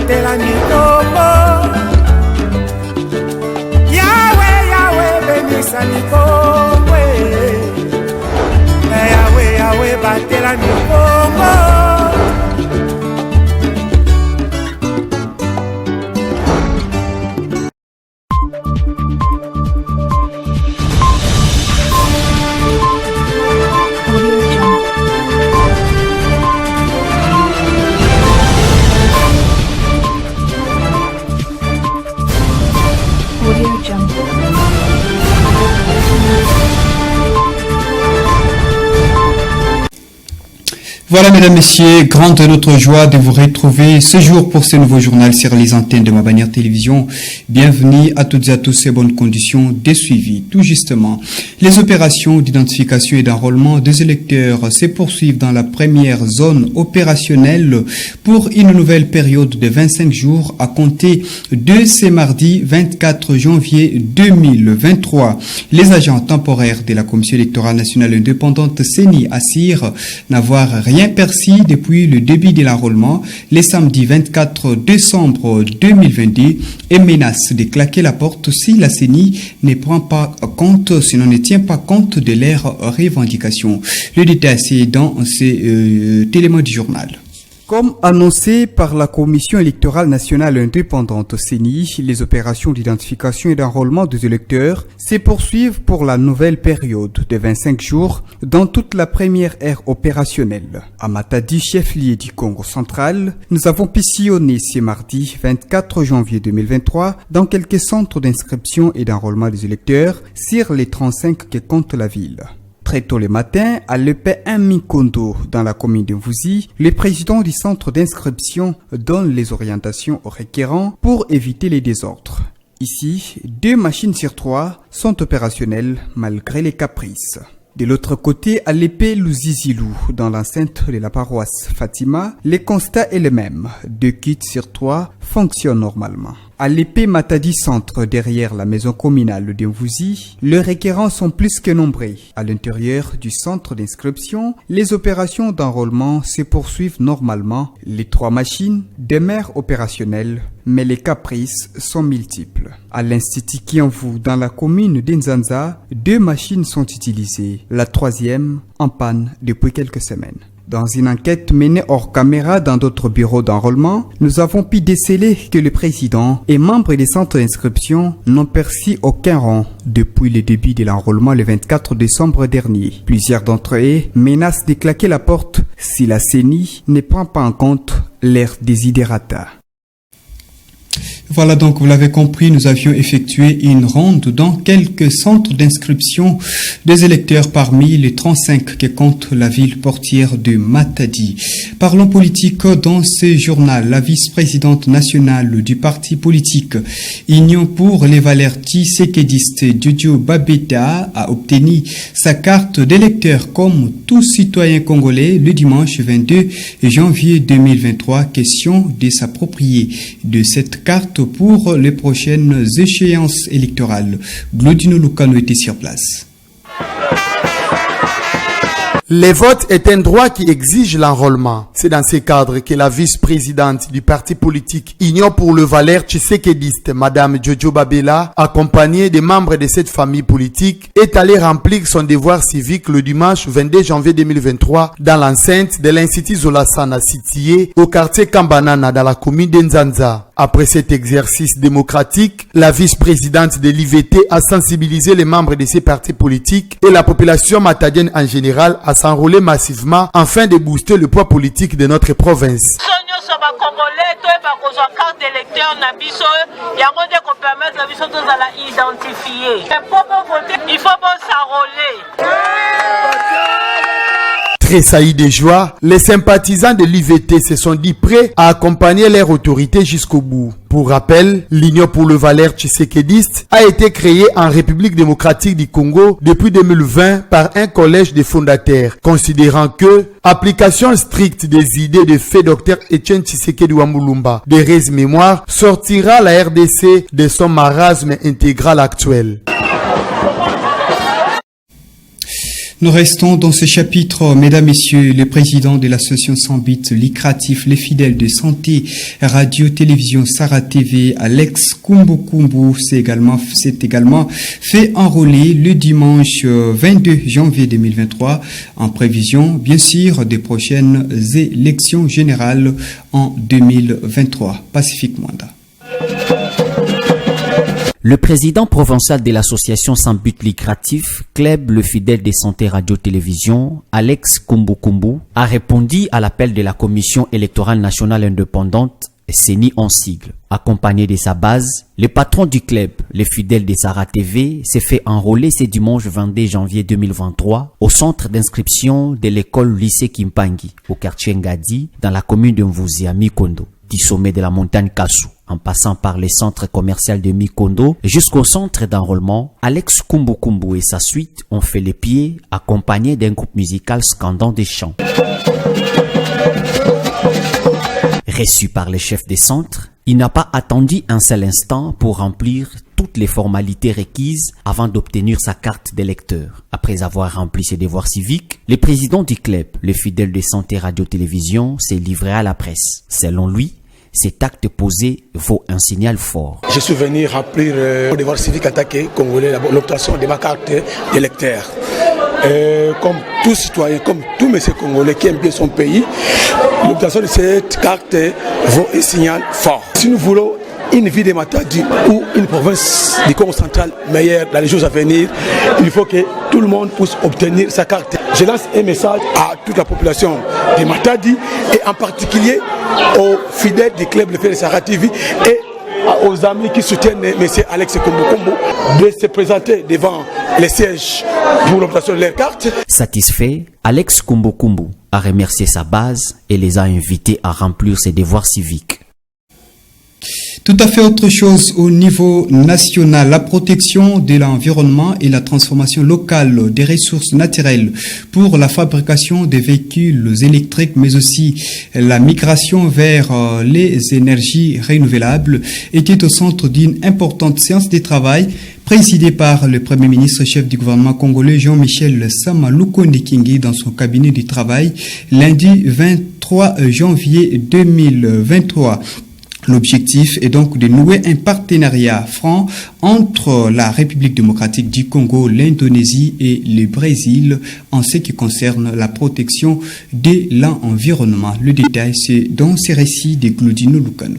batela mikongo. Yahweh, Yahweh, benisa mikongo. Yahweh, Yahweh, batela mikongo. Voilà, mesdames, messieurs, grande est notre joie de vous retrouver ce jour pour ce nouveau journal sur les antennes de Ma Bannière Télévision. Bienvenue à toutes et à tous ces bonnes conditions de suivi. Tout justement, les opérations d'identification et d'enrôlement des électeurs se poursuivent dans la première zone opérationnelle pour une nouvelle période de 25 jours à compter de ce mardi 24 janvier 2023. Les agents temporaires de la Commission électorale nationale indépendante CENI assurent n'avoir rien perçu depuis le début de l'enrôlement le samedi 24 décembre 2022 et menace de claquer la porte si la CENI ne prend pas compte, sinon ne tient pas compte de leurs revendications. Le détail c'est dans ces éléments du journal. Comme annoncé par la Commission électorale nationale indépendante CENI, les opérations d'identification et d'enrôlement des électeurs se poursuivent pour la nouvelle période de 25 jours dans toute la première ère opérationnelle. À Matadi, chef-lieu du Congo central, nous avons sillonné ce mardi 24 janvier 2023 dans quelques centres d'inscription et d'enrôlement des électeurs sur les 35 que compte la ville. Très tôt le matin, à l'EP1 Mikondo, dans la commune de Mvouzi, le président du centre d'inscription donne les orientations aux requérants pour éviter les désordres. Ici, 2 machines sur 3 sont opérationnelles malgré les caprices. De l'autre côté, à l'épée Louzizilou, dans l'enceinte de la paroisse Fatima, le constat est le même. 2 kits sur 3 fonctionnent normalement. À l'épée Matadi Centre, derrière la maison communale de Mvouzi, les requérants sont plus que nombreux. À l'intérieur du centre d'inscription, les opérations d'enrôlement se poursuivent normalement. Les 3 machines demeurent opérationnelles, mais les caprices sont multiples. À l'Institut Kianvu, dans la commune d'Inzanza, 2 machines sont utilisées. La 3e en panne depuis quelques semaines. Dans une enquête menée hors caméra dans d'autres bureaux d'enrôlement, nous avons pu déceler que le président et membres des centres d'inscription n'ont perçu aucun rang depuis le début de l'enrôlement le 24 décembre dernier. Plusieurs d'entre eux menacent de claquer la porte si la CENI ne prend pas en compte leurs desiderata. Voilà, donc vous l'avez compris, nous avions effectué une ronde dans quelques centres d'inscription des électeurs parmi les 35 que compte la ville portière de Matadi. Parlons politique dans ce journal. La vice-présidente nationale du parti politique Union pour les valeurs tshisekidistes, Jojo Babeta, a obtenu sa carte d'électeur comme tout citoyen congolais le dimanche 22 janvier 2023. Question de s'approprier de cette carte pour les prochaines échéances électorales. Glodino Lucano était sur place. Le vote est un droit qui exige l'enrôlement. C'est dans ce cadre que la vice-présidente du parti politique Union pour le valeur tshisekidiste, Madame Jojo Babela, accompagnée des membres de cette famille politique, est allée remplir son devoir civique le dimanche 22 janvier 2023 dans l'enceinte de l'Institut Zolasana situé au quartier Kambanana dans la commune d'Nzanza. Après cet exercice démocratique, la vice-présidente de l'IVT a sensibilisé les membres de ces partis politiques et la population matadienne en général à s'enrôler massivement afin de booster le poids politique de notre province. Tressaillis de joie, les sympathisants de l'IVT se sont dit prêts à accompagner leur autorité jusqu'au bout. Pour rappel, l'Union pour le valeur tshisekidiste a été créée en République démocratique du Congo depuis 2020 par un collège de fondateurs, considérant que application stricte des idées de fait Dr Etienne Tshisekedi Wamulumba de Rez Mémoire sortira la RDC de son marasme intégral actuel. Nous restons dans ce chapitre, mesdames, messieurs, le président de l'association sans but lucratif, les fidèles de santé, radio, télévision, Sarah TV, Alex Kumbu s'est également fait enrôler le dimanche 22 janvier 2023 en prévision, bien sûr, des prochaines élections générales en 2023. Pacifique Mwanda. Le président provincial de l'association sans but lucratif, Club Le Fidèle des Santé Radio-Télévision, Alex Kumbu, a répondu à l'appel de la Commission électorale nationale indépendante, CENI en sigle. Accompagné de sa base, le patron du club, les fidèles de Sarah TV, s'est fait enrôler ce dimanche 22 janvier 2023 au centre d'inscription de l'école lycée Kimpangi, au quartier Ngadi, dans la commune de Mvouzi à Mikondo, du sommet de la montagne Kassou. En passant par les centres commerciaux de Mikondo jusqu'au centre d'enrôlement, Alex Kumbu et sa suite ont fait les pieds, accompagnés d'un groupe musical scandant des chants. Reçu par les chefs des centres, il n'a pas attendu un seul instant pour remplir toutes les formalités requises avant d'obtenir sa carte d'électeur. Après avoir rempli ses devoirs civiques, le président du club, le fidèle de santé radio-télévision, s'est livré à la presse. Selon lui, cet acte posé vaut un signal fort. Je suis venu remplir le devoir civique attaqué congolais, l'obtention de ma carte d'électeur. Comme tout citoyen, comme tout monsieur congolais qui aime bien son pays, l'obtention de cette carte vaut un signal fort. Si nous voulons une vie de Matadi ou une province du Congo central meilleure dans les jours à venir, il faut que tout le monde puisse obtenir sa carte. Je lance un message à toute la population de Matadi et en particulier aux fidèles du club Le Fidèle de Sarah TV et aux amis qui soutiennent M. Alex Kumbu de se présenter devant les sièges pour l'obtention de leur carte. Satisfait, Alex Kumbu a remercié sa base et les a invités à remplir ses devoirs civiques. Tout à fait autre chose au niveau national, la protection de l'environnement et la transformation locale des ressources naturelles pour la fabrication des véhicules électriques, mais aussi la migration vers les énergies renouvelables était au centre d'une importante séance de travail présidée par le Premier ministre chef du gouvernement congolais Jean-Michel Sama Lukonde Kingi dans son cabinet de travail lundi 23 janvier 2023. L'objectif est donc de nouer un partenariat franc entre la République démocratique du Congo, l'Indonésie et le Brésil en ce qui concerne la protection de l'environnement. Le détail, c'est dans ces récits de Glodino Lukanou.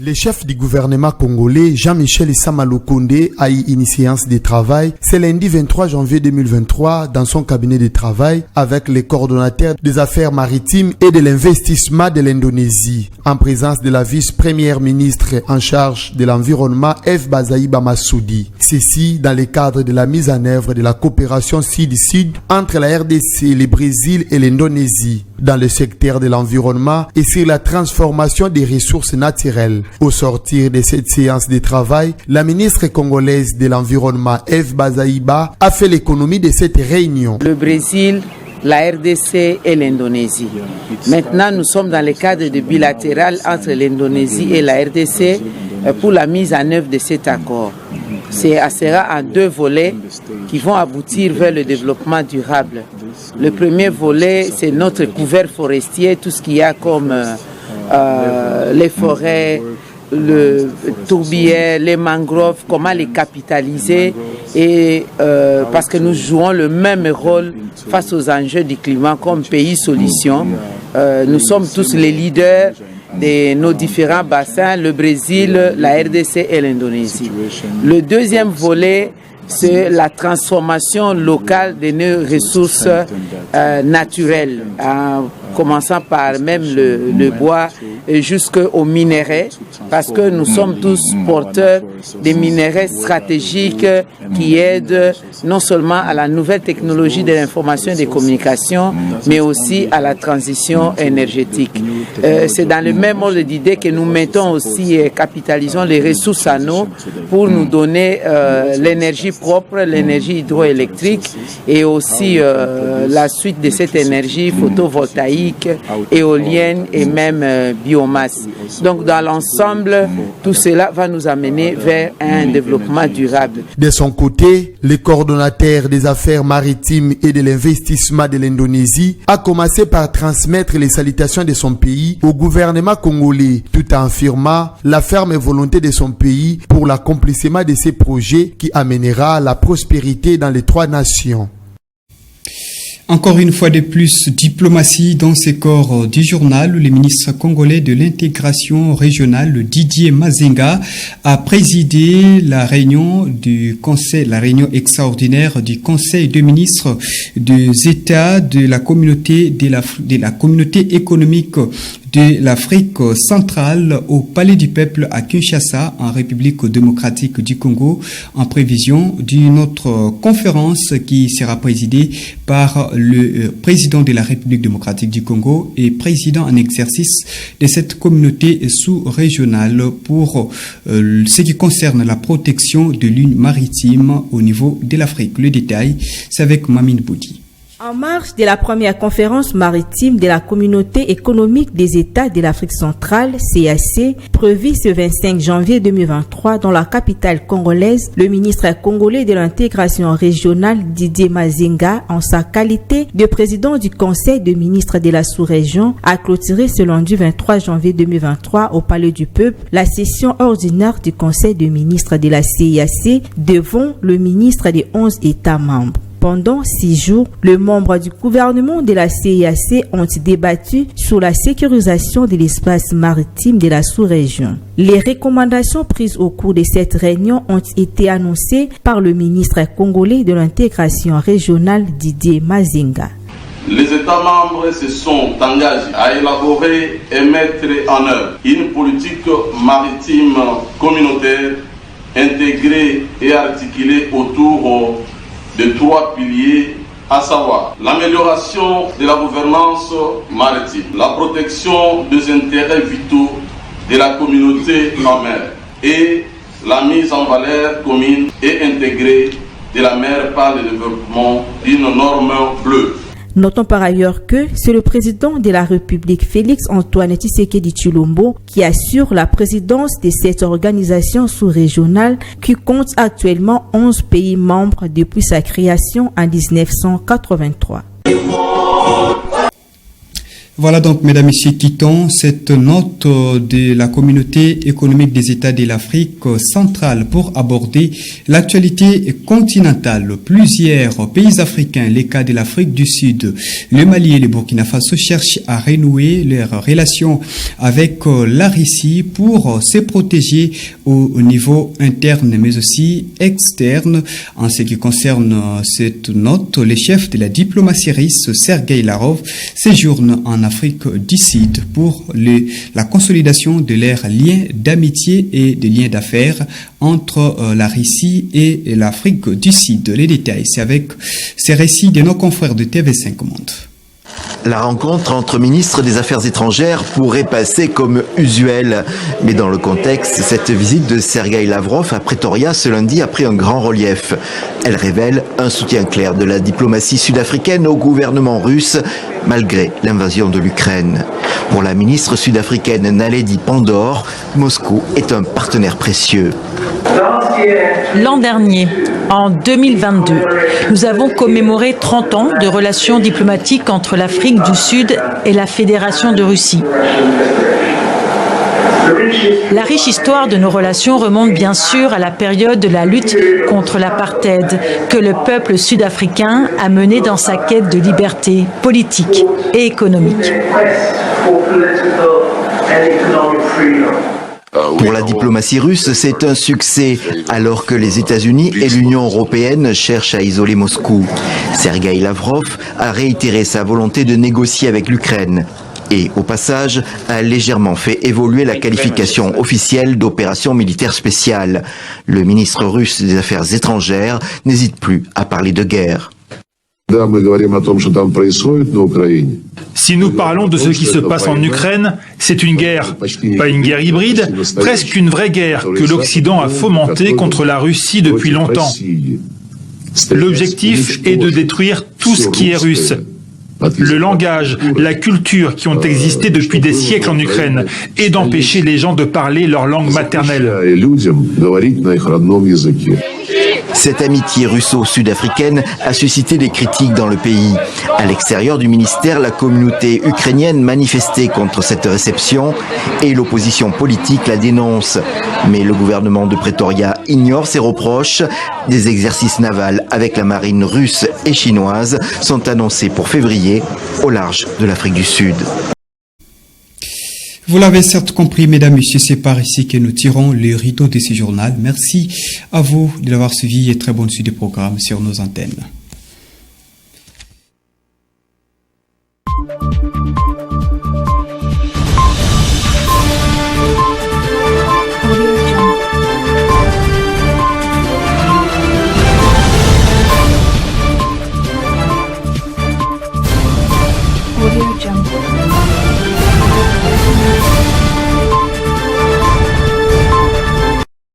Le chef du gouvernement congolais, Jean-Michel Sama Lukonde, a eu une séance de travail ce lundi 23 janvier 2023 dans son cabinet de travail avec les coordonnateurs des affaires maritimes et de l'investissement de l'Indonésie, en présence de la vice-première ministre en charge de l'environnement, F. Bazaïba Massoudi. Ceci dans le cadre de la mise en œuvre de la coopération sud-sud entre la RDC, le Brésil et l'Indonésie dans le secteur de l'environnement et sur la transformation des ressources naturelles. Au sortir de cette séance de travail, la ministre congolaise de l'environnement, F. Bazaïba, a fait l'économie de cette réunion. Le Brésil, la RDC et l'Indonésie. Maintenant, nous sommes dans le cadre de bilatéral entre l'Indonésie et la RDC pour la mise en œuvre de cet accord. Ça sera en deux volets qui vont aboutir vers le développement durable. Le premier volet, c'est notre couvert forestier, tout ce qu'il y a comme les forêts, le tourbier, les mangroves, comment les capitaliser et parce que nous jouons le même rôle face aux enjeux du climat comme pays solution. Nous sommes tous les leaders de nos différents bassins, le Brésil, la RDC et l'Indonésie. Le deuxième volet, c'est la transformation locale de nos ressources naturelles, en commençant par même le bois jusqu'aux minéraux, parce que nous sommes tous porteurs des minéraux stratégiques qui aident non seulement à la nouvelle technologie de l'information et des communications, mais aussi à la transition énergétique. C'est dans le même ordre d'idée que nous mettons aussi et capitalisons les ressources en eau pour nous donner l'énergie propre, l'énergie hydroélectrique et aussi la suite de cette énergie photovoltaïque hydroélectrique, éolienne et même biomasse. Donc dans l'ensemble, tout cela va nous amener vers un développement durable. De son côté, le coordonnateur des affaires maritimes et de l'investissement de l'Indonésie a commencé par transmettre les salutations de son pays au gouvernement congolais, tout en affirmant la ferme volonté de son pays pour l'accomplissement de ces projets qui amènera la prospérité dans les trois nations. Encore une fois de plus, diplomatie dans ces corps du journal. Le ministre congolais de l'intégration régionale, Didier Mazenga, a présidé la réunion extraordinaire du Conseil des ministres des États de la communauté économique de l'Afrique centrale au Palais du Peuple à Kinshasa, en République démocratique du Congo, en prévision d'une autre conférence qui sera présidée par le président de la République démocratique du Congo et président en exercice de cette communauté sous-régionale pour ce qui concerne la protection de l'une maritime au niveau de l'Afrique. Le détail, c'est avec Mamine Boudi. En marge de la première conférence maritime de la communauté économique des États de l'Afrique centrale, CAC, prévue ce 25 janvier 2023 dans la capitale congolaise, le ministre congolais de l'intégration régionale Didier Mazenga, en sa qualité de président du Conseil des ministres de la sous-région, a clôturé ce lundi 23 janvier 2023 au Palais du Peuple la session ordinaire du Conseil des ministres de la CAC devant le ministre des 11 États membres. Pendant 6 jours, les membres du gouvernement de la CIAC ont débattu sur la sécurisation de l'espace maritime de la sous-région. Les recommandations prises au cours de cette réunion ont été annoncées par le ministre congolais de l'intégration régionale Didier Mazenga. Les États membres se sont engagés à élaborer et mettre en œuvre une politique maritime communautaire intégrée et articulée autour de 3 piliers, à savoir l'amélioration de la gouvernance maritime, la protection des intérêts vitaux de la communauté en mer et la mise en valeur commune et intégrée de la mer par le développement d'une norme bleue. Notons par ailleurs que c'est le président de la République, Félix Antoine Tshisekedi Tshilombo, qui assure la présidence de cette organisation sous-régionale qui compte actuellement 11 pays membres depuis sa création en 1983. Voilà donc, mesdames et messieurs, quittons cette note de la communauté économique des États de l'Afrique centrale pour aborder l'actualité continentale. Plusieurs pays africains, les cas de l'Afrique du Sud, le Mali et le Burkina Faso cherchent à renouer leurs relations avec la Russie pour se protéger au niveau interne mais aussi externe. En ce qui concerne cette note, le chef de la diplomatie russe, Sergueï Lavrov, séjourne en Afrique du Sud pour la consolidation de leurs liens d'amitié et de liens d'affaires entre la Russie et l'Afrique du Sud. Les détails, c'est avec ces récits de nos confrères de TV5 Monde. La rencontre entre ministres des Affaires étrangères pourrait passer comme usuel. Mais dans le contexte, cette visite de Sergueï Lavrov à Pretoria ce lundi a pris un grand relief. Elle révèle un soutien clair de la diplomatie sud-africaine au gouvernement russe, malgré l'invasion de l'Ukraine. Pour la ministre sud-africaine Naledi Pandor, Moscou est un partenaire précieux. L'an dernier, en 2022, nous avons commémoré 30 ans de relations diplomatiques entre l'Afrique du Sud et la Fédération de Russie. La riche histoire de nos relations remonte bien sûr à la période de la lutte contre l'apartheid que le peuple sud-africain a menée dans sa quête de liberté politique et économique. Pour la diplomatie russe, c'est un succès, alors que les États-Unis et l'Union européenne cherchent à isoler Moscou. Sergueï Lavrov a réitéré sa volonté de négocier avec l'Ukraine et, au passage, a légèrement fait évoluer la qualification officielle d'opération militaire spéciale. Le ministre russe des Affaires étrangères n'hésite plus à parler de guerre. Si nous parlons de ce qui se passe en Ukraine, c'est une guerre, pas une guerre hybride, presque une vraie guerre que l'Occident a fomentée contre la Russie depuis longtemps. L'objectif est de détruire tout ce qui est russe. le langage, la culture qui ont existé depuis des siècles en Ukraine et d'empêcher les gens de parler leur langue maternelle. Cette amitié russo-sud-africaine a suscité des critiques dans le pays. À l'extérieur du ministère, la communauté ukrainienne manifestait contre cette réception et l'opposition politique la dénonce. Mais le gouvernement de Pretoria ignore ces reproches. Des exercices navals avec la marine russe et chinoise sont annoncés pour février au large de l'Afrique du Sud. Vous l'avez certes compris, mesdames, messieurs, c'est par ici que nous tirons les rideaux de ce journal. Merci à vous de l'avoir suivi et très bonne suite des programmes sur nos antennes.